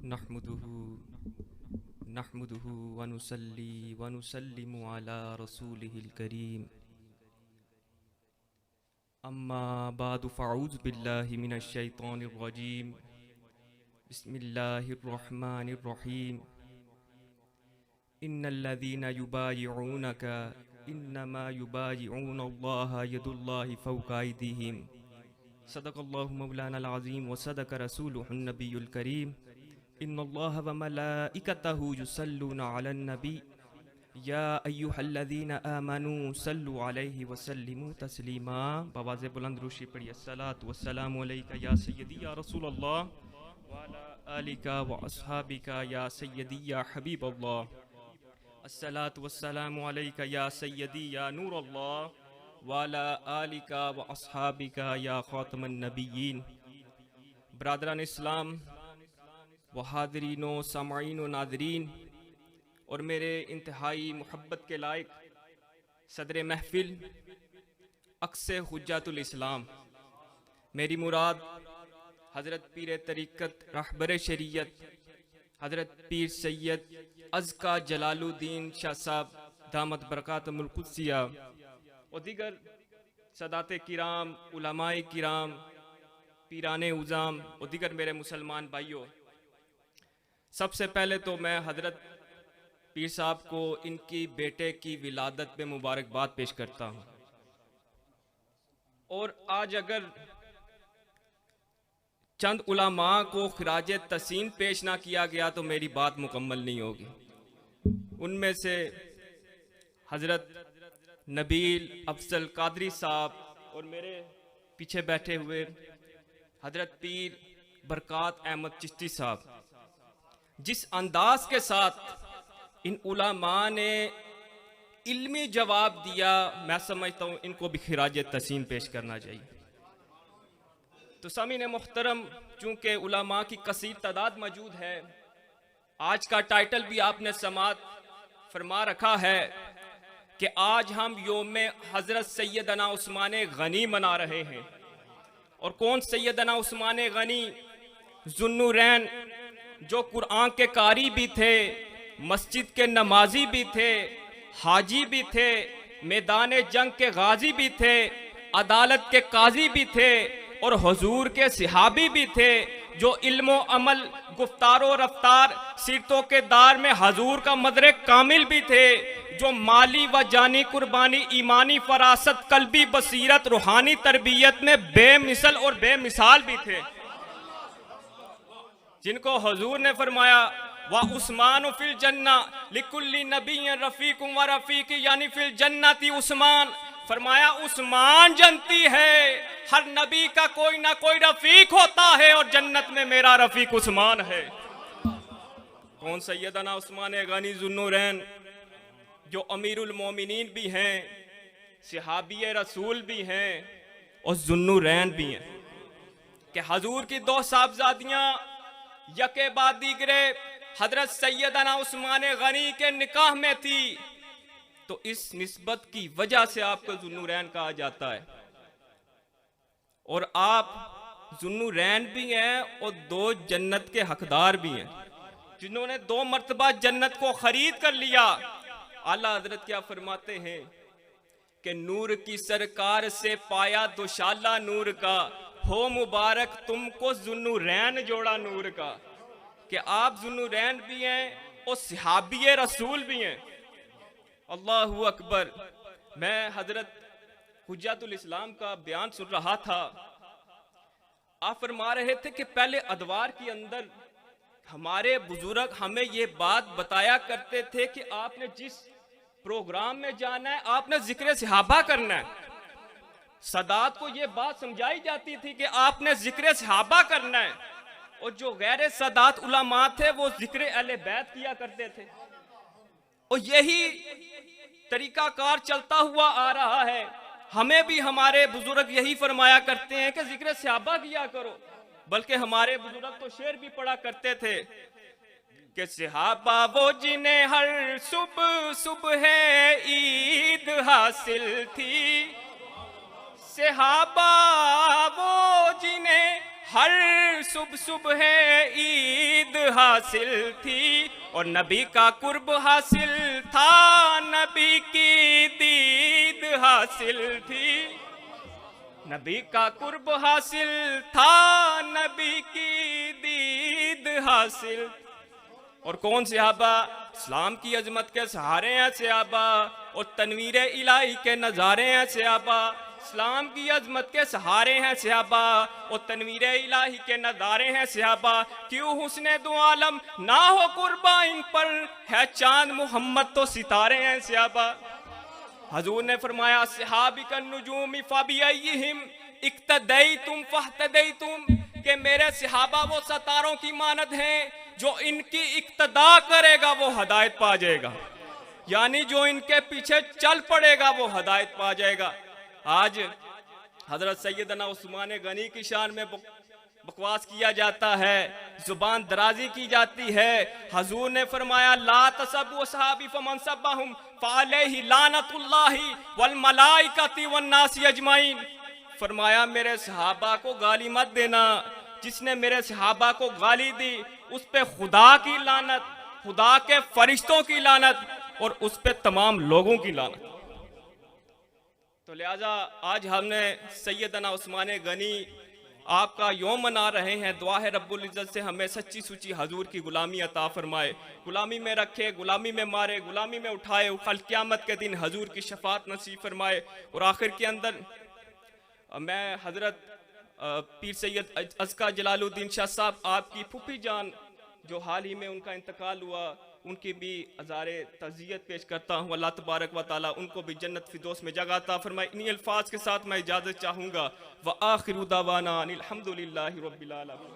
नहमदुहु व नुसल्ली व नुसल्लिमु अला रसूलिहिल करीम। अम्मा बादु फ़अऊज़ु बिल्लाहि मिनश शैतानिर रजीम। बिस्मिल्लाहिर रहमानिर रहीम। इन्नल्लज़ीना युबायिऊनका इन्नमा युबायिऊन अल्लाह यदुल्लाहि फ़ौक़ा अयदीहिम। सदक़ल्लाहु मौलाना अज़ीम व सदक़ रसूलुहुन नबियुल करीम। इन्नल्लाह व मलाइकतहु युसल्लूना अलन नबी या अय्युहल्लज़ीना आमनू सल्लु अलैहि व सल्लिमू तस्लीमा। बवाज़े बुलंद रूशी पढ़िए। अस्सलातु वस्सलामु अलैका या सय्यदी या रसूलल्लाह व अला आलिका व अस्हाबिका या सय्यदी या हबीबल्लाह। अस्सलातु वस्सलामु अलैका या सय्यदी या नूरल्लाह व अला आलिका व अस्हाबिका या खातमन नबिय्यीन। ब्रादरान इस्लाम व हाज़रीनो सामईनो नाज़रीन और मेरे इंतहाई मोहब्बत के लायक सदर महफिल अक्से हुज्जतुल इस्लाम, मेरी मुराद हज़रत पीर तरीक़त रहबर शरीयत हज़रत पीर सैयद अज़का जलालुद्दीन शाह साहब दामत बरकातुहुल क़ुद्सिया और दीगर सदाते किराम, उलमाए किराम, पीराने उज़ाम और दीगर मेरे मुसलमान भाइयों, सबसे पहले तो मैं हज़रत पीर साहब को इनकी बेटे की विलादत में मुबारकबाद पेश करता हूँ। और आज अगर चंद उलमा को खिराज तहसीन पेश ना किया गया तो मेरी बात मुकम्मल नहीं होगी। उनमें से हज़रत नबील अफजल कादरी साहब और मेरे पीछे बैठे हुए हज़रत पीर बरकात अहमद चिश्ती साहब, जिस अंदाज के साथ इन उलमा ने इल्मी जवाब दिया, मैं समझता हूँ इनको भी खिराज तहसीन पेश करना चाहिए। तो सामीन मुहतरम, चूँकि उलमा की कसीर तादाद मौजूद है, आज का टाइटल भी आपने समात फरमा रखा है कि आज हम योम हज़रत सैयदना उस्मान गनी मना रहे हैं। और कौन सैयदना उस्मान गनी? ज़ुन्नुरैन, जो कुरान के कारी भी थे, मस्जिद के नमाजी भी थे, हाजी भी थे, मैदान जंग के गाजी भी थे, अदालत के काजी भी थे और हुजूर के सिहाबी भी थे, जो इल्मो अमल, गुफ्तारो रफ्तार, सीरतों के दार में हजूर का मदरे कामिल भी थे, जो माली व जानी कुर्बानी, ईमानी फरासत, कल्बी बसीरत, रूहानी तरबियत में बेमिसल और बेमिसाल भी थे, जिनको हुजूर ने फरमाया वा उस्मान फिल जन्ना लिकुल्ली नबिय्यिन रफीकुम व रफीकी, यानी फिल जन्नती उस्मान। फरमाया उस्मान जनती है, हर नबी का कोई ना कोई रफीक होता है और जन्नत में मेरा रफीक उस्मान है। कौन? सैयदना उस्मान गनी ज़ुन्नुरैन, जो अमीरुल मोमिनीन भी हैं, सिहाबी रसूल भी हैं और ज़ुन्नुरैन भी हैं, कि हजूर की दो साहबजादियाँ यके बाद दीगरे हजरत सैयदना उस्मान गनी के निकाह में थी, तो इस निस्बत की वजह से आपको ज़ुन्नुरैन कहा जाता है। और आप ज़ुन्नुरैन भी हैं और दो जन्नत के हकदार भी हैं, जिन्होंने 2 मर्तबा जन्नत को खरीद कर लिया। आला हजरत क्या फरमाते हैं कि नूर की सरकार से पाया दुशाला नूर का, हो मुबारक तुमको ज़ुन्नुरैन जोड़ा नूर का, कि आप ज़ुन्नुरैन भी हैं और सिहाबी रसूल भी हैं। अल्लाहु अकबर। मैं हजरत हुज्जतुल इस्लाम का बयान सुन रहा था, आप फरमा रहे थे कि पहले अदवार के अंदर हमारे बुजुर्ग हमें ये बात बताया करते थे कि आपने जिस प्रोग्राम में जाना है आपने जिक्र सहाबा करना है। सदात को ये बात समझाई जाती थी कि आपने जिक्र सहाबा करना है, और जो गैर सदात उलमा थे वो जिक्र अहले बैत किया करते थे। और यही तरीकाकार चलता हुआ आ रहा है। हमें भी हमारे बुजुर्ग यही फरमाया करते हैं कि जिक्र सहाबा किया करो, बल्कि हमारे बुजुर्ग तो शेर भी पढ़ा करते थे कि सहाबा वो जिन्हें हर सुबह सुबह ईद हासिल थी, सहाबा वो जिन्हें हर सुबह ईद हासिल थी और नबी का कुर्ब हासिल था, नबी की दीद हासिल थी। नबी का कुर्ब हासिल था, नबी की दीद हासिल। और कौन सहाबा इस्लाम की अजमत के सहारे हैं सहाबा, और तनवीर इलाही के नज़ारे हैं सहाबा। इस्लाम की अजमत के सहारे हैं सहाबा और तनवीर इलाही के नज़ारे हैं सहाबा। क्यों हुस्ने दो आलम ना हो कुर्बा इन पर, है चांद मोहम्मद तो सितारे हैं सहाबा। हजूर ने फरमाया सहाबिकन नुजूमी फबिअय्यिहिम इक्तदैतुम फहतदैतुम, कि मेरे सहाबा वो सितारों की मानद हैं, जो इनकी इक्तदा करेगा वो हदायत पा जाएगा, यानी जो इनके पीछे चल पड़ेगा वो हदायत पा जाएगा। आज हजरत सैयदना उस्मान गनी की शान में बकवास किया जाता है, जुबान दराजी की जाती है। हजूर ने फरमाया ला तसब्बु सहाबी फमन सब्बहुम फअलैहि लानतुल्लाहि वल मलाइकति वन नासी अजमाइन। फरमाया मेरे सहाबा को गाली मत देना, जिसने मेरे सहाबा को गाली दी उस पे खुदा की लानत, खुदा के फरिश्तों की लानत और उस पे तमाम लोगों की लानत। तो लिहाजा आज हमने सैयदना उस्मान गनी आपका यौम मना रहे हैं। दुआ है रब्बुल इज़्ज़त से हमें सच्ची सुची हजूर की गुलामी अता फरमाए, गुलामी में रखे, गुलामी में मारे, गुलामी में उठाए, कल क़यामत के दिन हजूर की शफात नसीब फरमाए। और आखिर के अंदर मैं हजरत पीर सैयद अज़का जलालुद्दीन शाह साहब आपकी फूफी जान जो हाल ही में उनका इंतकाल हुआ, उनकी भी अज़ारे तज़ियत पेश करता हूँ। अल्लाह तबारक व तआला उनको भी जन्नत फिरदौस में जगह अता फरमाए। इन्हीं अल्फाज के साथ मैं इजाज़त चाहूँगा। व आखिरु दावाना अनिल हम्दुलिल्लाहि रब्बिल आलमीन।